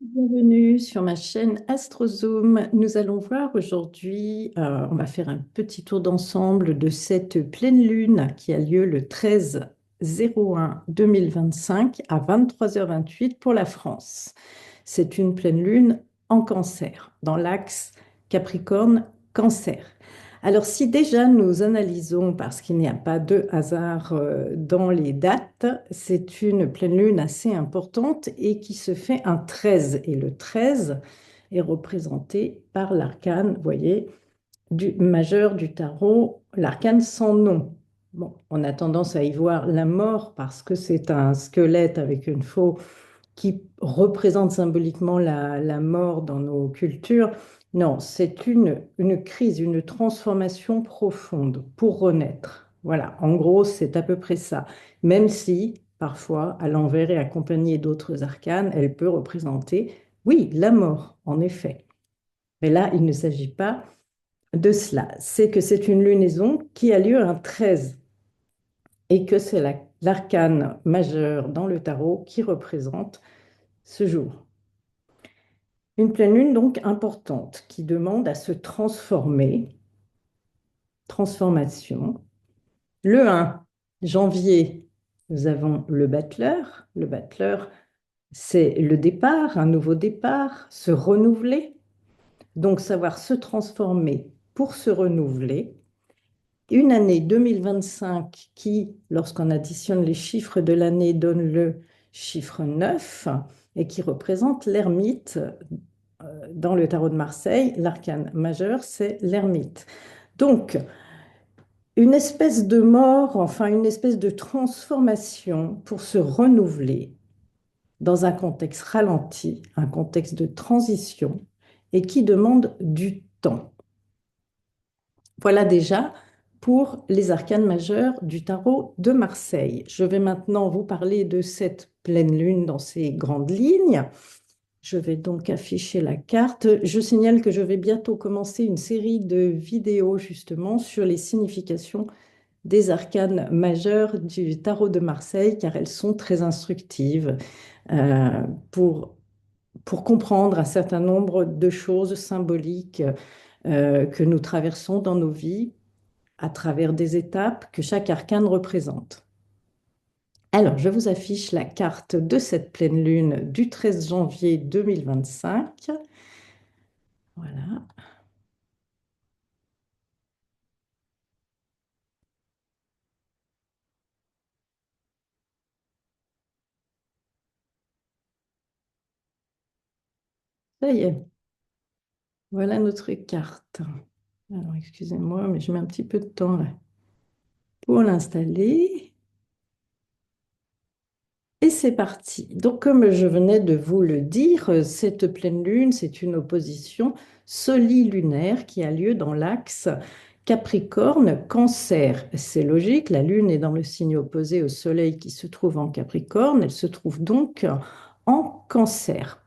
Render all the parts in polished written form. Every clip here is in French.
Bienvenue sur ma chaîne AstroZoom. Nous allons voir aujourd'hui, on va faire un petit tour d'ensemble de cette pleine lune qui a lieu le 13/01/2025 à 23h28 pour la France. C'est une pleine lune en Cancer, dans l'axe Capricorne-Cancer. Alors, si déjà nous analysons, parce qu'il n'y a pas de hasard dans les dates, c'est une pleine lune assez importante et qui se fait un 13. Et le 13 est représenté par l'arcane, vous voyez, du majeur du tarot, l'arcane sans nom. Bon, on a tendance à y voir la mort parce que c'est un squelette avec une faux qui représente symboliquement la mort dans nos cultures. Non, c'est une crise, une transformation profonde pour renaître. Voilà, en gros, c'est à peu près ça. Même si, parfois, à l'envers et accompagnée d'autres arcanes, elle peut représenter, oui, la mort, en effet. Mais là, il ne s'agit pas de cela. C'est que c'est une lunaison qui a lieu un 13 et que c'est l'arcane majeur dans le tarot qui représente ce jour. Une pleine lune donc importante qui demande à se transformer, transformation. Le 1 janvier, nous avons le battleur. Le battleur, c'est le départ, un nouveau départ, se renouveler. Donc savoir se transformer pour se renouveler. Une année 2025 qui, lorsqu'on additionne les chiffres de l'année, donne le chiffre 9 et qui représente l'ermite. Dans le tarot de Marseille, l'arcane majeur, c'est l'ermite. Donc, une espèce de mort, enfin une espèce de transformation pour se renouveler dans un contexte ralenti, un contexte de transition et qui demande du temps. Voilà déjà pour les arcanes majeures du tarot de Marseille. Je vais maintenant vous parler de cette pleine lune dans ses grandes lignes. Je vais donc afficher la carte. Je signale que je vais bientôt commencer une série de vidéos justement sur les significations des arcanes majeures du tarot de Marseille, car elles sont très instructives euh, pour, pour comprendre un certain nombre de choses symboliques que nous traversons dans nos vies à travers des étapes que chaque arcane représente. Alors, je vous affiche la carte de cette pleine lune du 13 janvier 2025. Voilà, ça y est, voilà notre carte. Alors, excusez-moi, mais je mets un petit peu de temps là pour l'installer. Et c'est parti. Donc, comme je venais de vous le dire, cette pleine lune, c'est une opposition solilunaire qui a lieu dans l'axe Capricorne-Cancer. C'est logique, la lune est dans le signe opposé au Soleil qui se trouve en Capricorne. Elle se trouve donc en Cancer.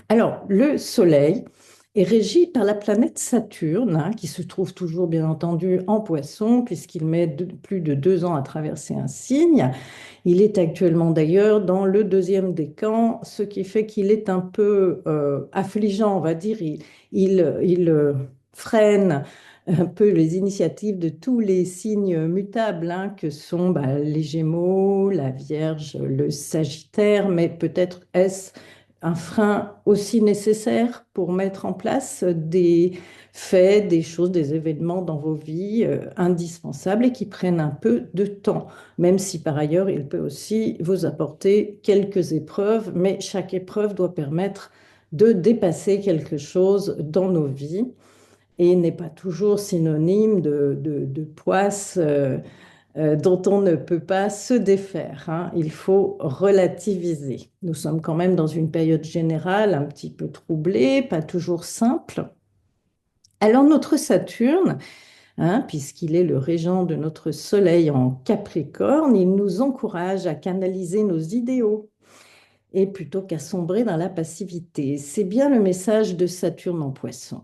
Alors, le Soleil est régi par la planète Saturne, hein, qui se trouve toujours, bien entendu, en Poisson, puisqu'il met plus de 2 ans à traverser un signe. Il est actuellement d'ailleurs dans le deuxième décan, ce qui fait qu'il est un peu affligeant, on va dire. Il freine un peu les initiatives de tous les signes mutables, hein, que sont les Gémeaux, la Vierge, le Sagittaire, mais peut-être est-ce un frein aussi nécessaire pour mettre en place des faits, des choses, des événements dans vos vies indispensables et qui prennent un peu de temps, même si par ailleurs il peut aussi vous apporter quelques épreuves, mais chaque épreuve doit permettre de dépasser quelque chose dans nos vies et n'est pas toujours synonyme de poisse dont on ne peut pas se défaire, hein. Il faut relativiser. Nous sommes quand même dans une période générale un petit peu troublée, pas toujours simple. Alors notre Saturne, hein, puisqu'il est le régent de notre Soleil en Capricorne, il nous encourage à canaliser nos idéaux et plutôt qu'à sombrer dans la passivité. C'est bien le message de Saturne en Poisson.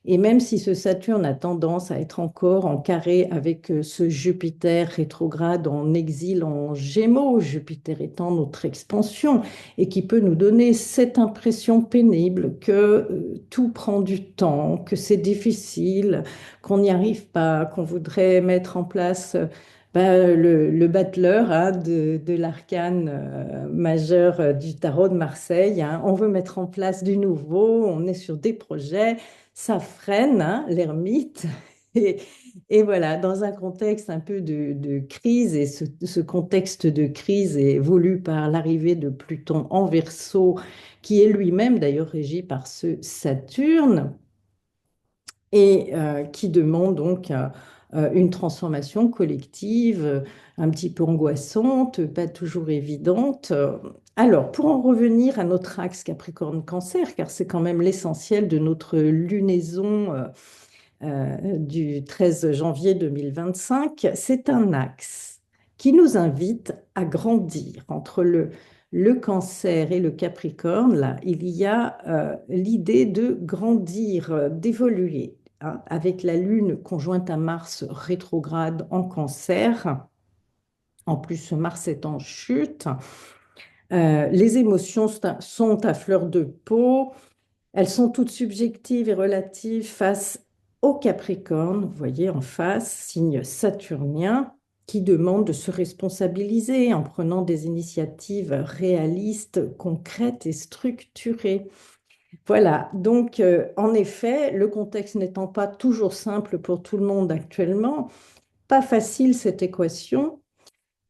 Et même si ce Saturne a tendance à être encore en carré avec ce Jupiter rétrograde en exil en Gémeaux, Jupiter étant notre expansion, et qui peut nous donner cette impression pénible que tout prend du temps, que c'est difficile, qu'on n'y arrive pas, qu'on voudrait mettre en place le battleur hein, de l'arcane majeur du tarot de Marseille. Hein. On veut mettre en place du nouveau, on est sur des projets, ça freine hein, l'ermite. Et, et voilà, dans un contexte un peu de crise, et ce contexte de crise est voulu par l'arrivée de Pluton en Verseau, qui est lui-même d'ailleurs régi par ce Saturne et qui demande donc une transformation collective un petit peu angoissante, pas toujours évidente. Alors, pour en revenir à notre axe Capricorne-Cancer, car c'est quand même l'essentiel de notre lunaison du 13 janvier 2025, c'est un axe qui nous invite à grandir entre le cancer et le capricorne. Là, il y a l'idée de grandir, d'évoluer hein, avec la Lune conjointe à Mars rétrograde en cancer. En plus, Mars est en chute. Les émotions sont à fleur de peau. Elles sont toutes subjectives et relatives face au Capricorne, vous voyez en face, signe saturnien, qui demande de se responsabiliser en prenant des initiatives réalistes, concrètes et structurées. Voilà, donc en effet, le contexte n'étant pas toujours simple pour tout le monde actuellement, pas facile cette équation.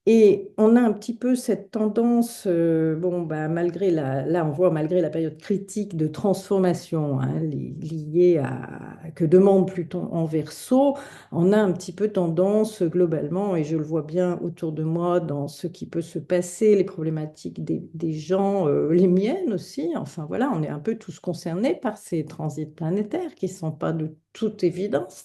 Et on a un petit peu cette tendance, bon, bah, là on voit malgré la période critique de transformation hein, liée à que demande Pluton en Verseau, on a un petit peu tendance globalement, et je le vois bien autour de moi dans ce qui peut se passer, les problématiques des gens, les miennes aussi. Enfin voilà, on est un peu tous concernés par ces transits planétaires qui ne sont pas de toute évidence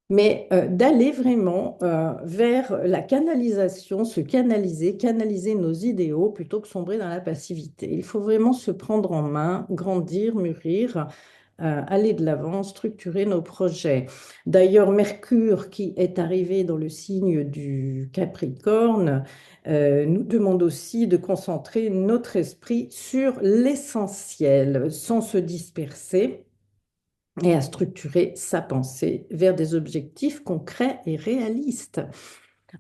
mais d'aller vraiment vers la canalisation, se canaliser, canaliser nos idéaux plutôt que sombrer dans la passivité. Il faut vraiment se prendre en main, grandir, mûrir, aller de l'avant, structurer nos projets. D'ailleurs, Mercure, qui est arrivé dans le signe du Capricorne, nous demande aussi de concentrer notre esprit sur l'essentiel, sans se disperser et à structurer sa pensée vers des objectifs concrets et réalistes.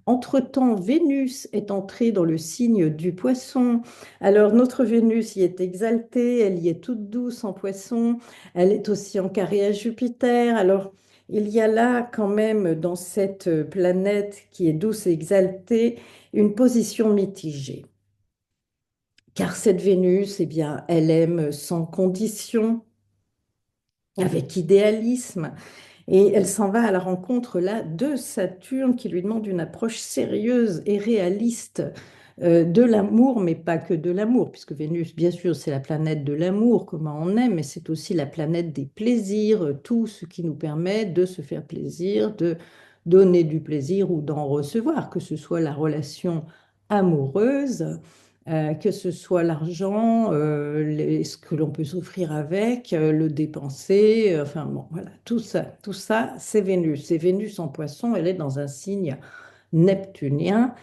Entre-temps, Vénus est entrée dans le signe du Poisson. Alors, notre Vénus y est exaltée, elle y est toute douce en Poisson, elle est aussi en carré à Jupiter. Alors, il y a là quand même dans cette planète qui est douce et exaltée une position mitigée. Car cette Vénus, eh bien, elle aime sans condition, avec idéalisme. Et elle s'en va à la rencontre là de Saturne qui lui demande une approche sérieuse et réaliste de l'amour, mais pas que de l'amour, puisque Vénus, bien sûr, c'est la planète de l'amour, comment on aime, mais c'est aussi la planète des plaisirs, tout ce qui nous permet de se faire plaisir, de donner du plaisir ou d'en recevoir, que ce soit la relation amoureuse que ce soit l'argent, ce que l'on peut s'offrir avec, le dépenser, enfin bon, voilà, tout ça, c'est Vénus. Et Vénus en Poisson, elle est dans un signe neptunien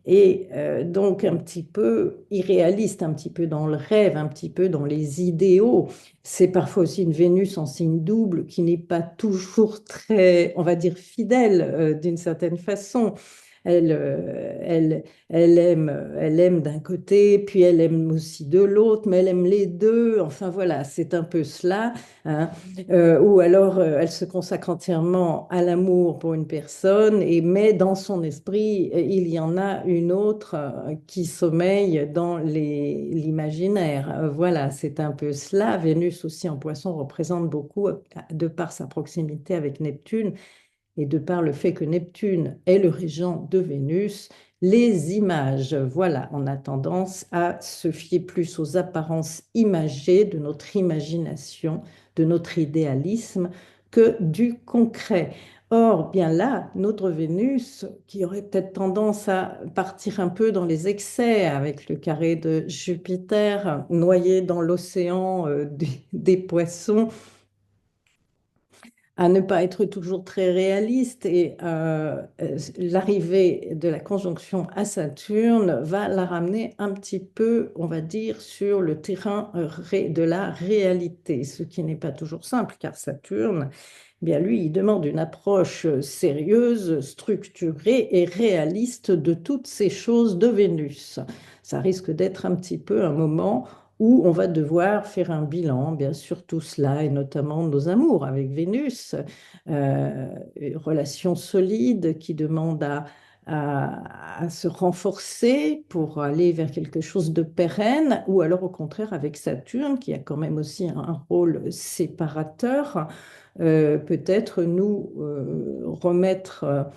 et donc un petit peu irréaliste, un petit peu dans le rêve, un petit peu dans les idéaux. C'est parfois aussi une Vénus en signe double qui n'est pas toujours très, on va dire, fidèle d'une certaine façon. Elle, elle aime d'un côté, puis elle aime aussi de l'autre, mais elle aime les deux. Enfin voilà, c'est un peu cela. Hein. Ou alors elle se consacre entièrement à l'amour pour une personne, et mais dans son esprit, il y en a une autre qui sommeille dans l'imaginaire. Voilà, c'est un peu cela. Vénus aussi en Poisson représente beaucoup, de par sa proximité avec Neptune et de par le fait que Neptune est le régent de Vénus, les images, voilà, on a tendance à se fier plus aux apparences imagées de notre imagination, de notre idéalisme, que du concret. Or, bien là, notre Vénus, qui aurait peut-être tendance à partir un peu dans les excès avec le carré de Jupiter, noyé dans l'océan des poissons, à ne pas être toujours très réaliste et l'arrivée de la conjonction à Saturne va la ramener un petit peu, on va dire, sur le terrain de la réalité, ce qui n'est pas toujours simple car Saturne, eh bien lui, il demande une approche sérieuse, structurée et réaliste de toutes ces choses de Vénus. Ça risque d'être un petit peu un moment où on va devoir faire un bilan, bien sûr, tout cela, et notamment nos amours avec Vénus, une relation solide qui demande à se renforcer pour aller vers quelque chose de pérenne, ou alors au contraire avec Saturne, qui a quand même aussi un rôle séparateur, peut-être nous remettre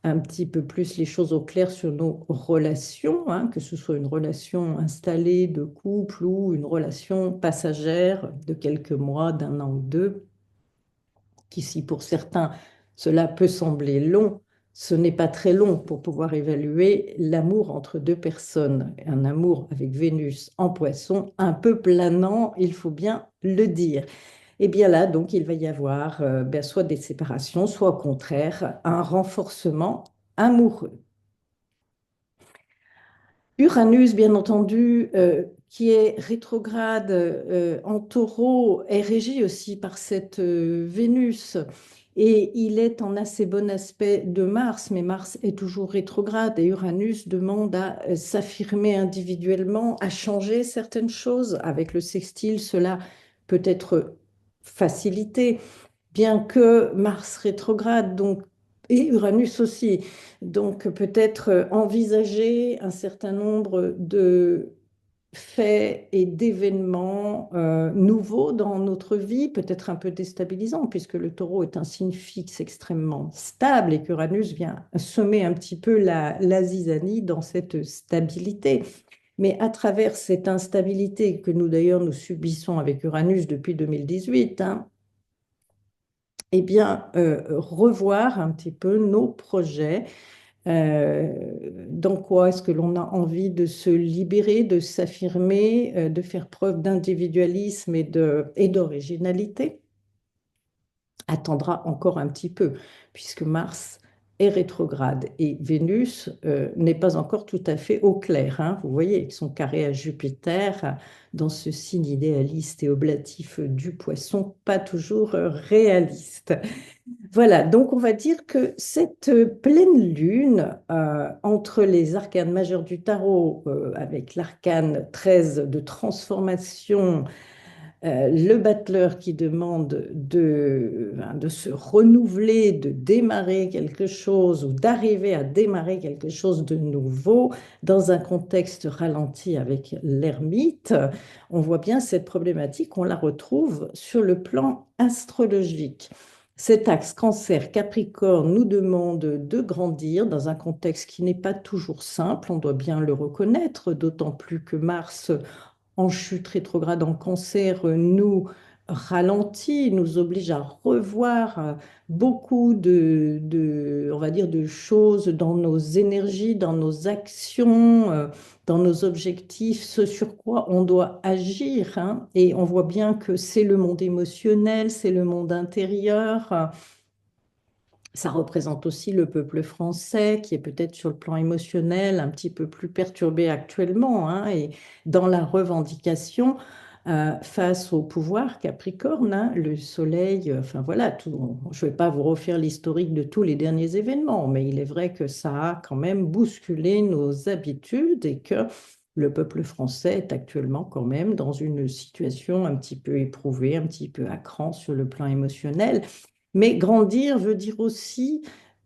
un petit peu plus les choses au clair sur nos relations, hein, que ce soit une relation installée de couple ou une relation passagère de quelques mois, d'un an ou deux, qui si pour certains cela peut sembler long, ce n'est pas très long pour pouvoir évaluer l'amour entre deux personnes. Un amour avec Vénus en poisson, un peu planant, il faut bien le dire. Et bien là, donc, il va y avoir ben, soit des séparations, soit au contraire un renforcement amoureux. Uranus, bien entendu, qui est rétrograde en taureau, est régi aussi par cette Vénus. Et il est en assez bon aspect de Mars, mais Mars est toujours rétrograde et Uranus demande à s'affirmer individuellement, à changer certaines choses. Avec le sextile, cela peut être facilité bien que Mars rétrograde, donc, et Uranus aussi. Donc peut-être envisager un certain nombre de faits et d'événements nouveaux dans notre vie, peut-être un peu déstabilisants, puisque le taureau est un signe fixe extrêmement stable et qu'Uranus vient semer un petit peu la zizanie dans cette stabilité. Mais à travers cette instabilité que nous d'ailleurs nous subissons avec Uranus depuis 2018, hein, eh bien, revoir un petit peu nos projets. Dans quoi est-ce que l'on a envie de se libérer, de s'affirmer, de faire preuve d'individualisme et d'originalité attendra encore un petit peu, puisque Mars est rétrograde et Vénus n'est pas encore tout à fait au clair, hein. Vous voyez, avec son carré à Jupiter, dans ce signe idéaliste et oblatif du poisson, pas toujours réaliste. Voilà, donc on va dire que cette pleine lune, entre les arcanes majeurs du tarot, avec l'arcane 13 de transformation, le battleur qui demande de se renouveler, de démarrer quelque chose ou d'arriver à démarrer quelque chose de nouveau dans un contexte ralenti avec l'ermite, on voit bien cette problématique, on la retrouve sur le plan astrologique. Cet axe Cancer-Capricorne nous demande de grandir dans un contexte qui n'est pas toujours simple, on doit bien le reconnaître, d'autant plus que Mars en chute rétrograde en Cancer nous ralentit, nous oblige à revoir beaucoup on va dire, de choses dans nos énergies, dans nos actions, dans nos objectifs, ce sur quoi on doit agir, hein. Et on voit bien que c'est le monde émotionnel, c'est le monde intérieur. Ça représente aussi le peuple français qui est peut-être sur le plan émotionnel un petit peu plus perturbé actuellement, hein, et dans la revendication face au pouvoir Capricorne, hein, le Soleil, enfin voilà, je ne vais pas vous refaire l'historique de tous les derniers événements, mais il est vrai que ça a quand même bousculé nos habitudes et que le peuple français est actuellement quand même dans une situation un petit peu éprouvée, un petit peu à cran sur le plan émotionnel. Mais grandir veut dire aussi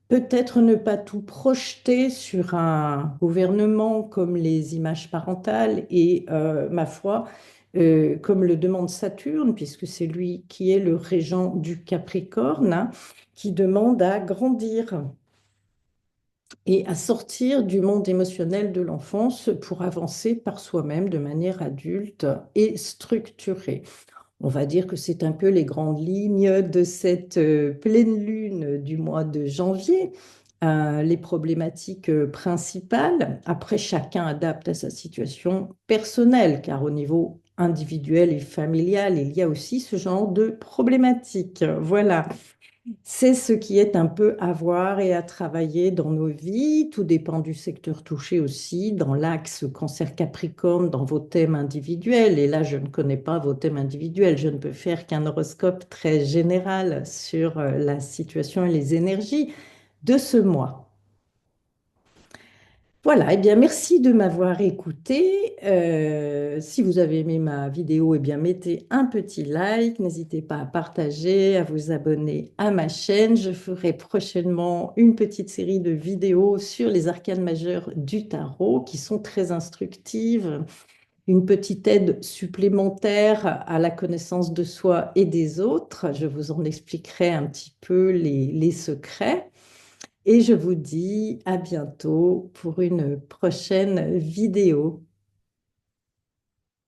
peut-être ne pas tout projeter sur un gouvernement comme les images parentales et, ma foi, comme le demande Saturne, puisque c'est lui qui est le régent du Capricorne, hein, qui demande à grandir et à sortir du monde émotionnel de l'enfance pour avancer par soi-même de manière adulte et structurée. On va dire que c'est un peu les grandes lignes de cette pleine lune du mois de janvier, les problématiques principales. Après, chacun adapte à sa situation personnelle, car au niveau individuel et familial, il y a aussi ce genre de problématiques. Voilà. C'est ce qui est un peu à voir et à travailler dans nos vies. Tout dépend du secteur touché aussi, dans l'axe Cancer-Capricorne, dans vos thèmes individuels. Et là, je ne connais pas vos thèmes individuels. Je ne peux faire qu'un horoscope très général sur la situation et les énergies de ce mois. Voilà, eh bien merci de m'avoir écouté. Si vous avez aimé ma vidéo, eh bien mettez un petit like. N'hésitez pas à partager, à vous abonner à ma chaîne. Je ferai prochainement une petite série de vidéos sur les arcanes majeures du tarot qui sont très instructives. Une petite aide supplémentaire à la connaissance de soi et des autres. Je vous en expliquerai un petit peu les secrets. Et je vous dis à bientôt pour une prochaine vidéo.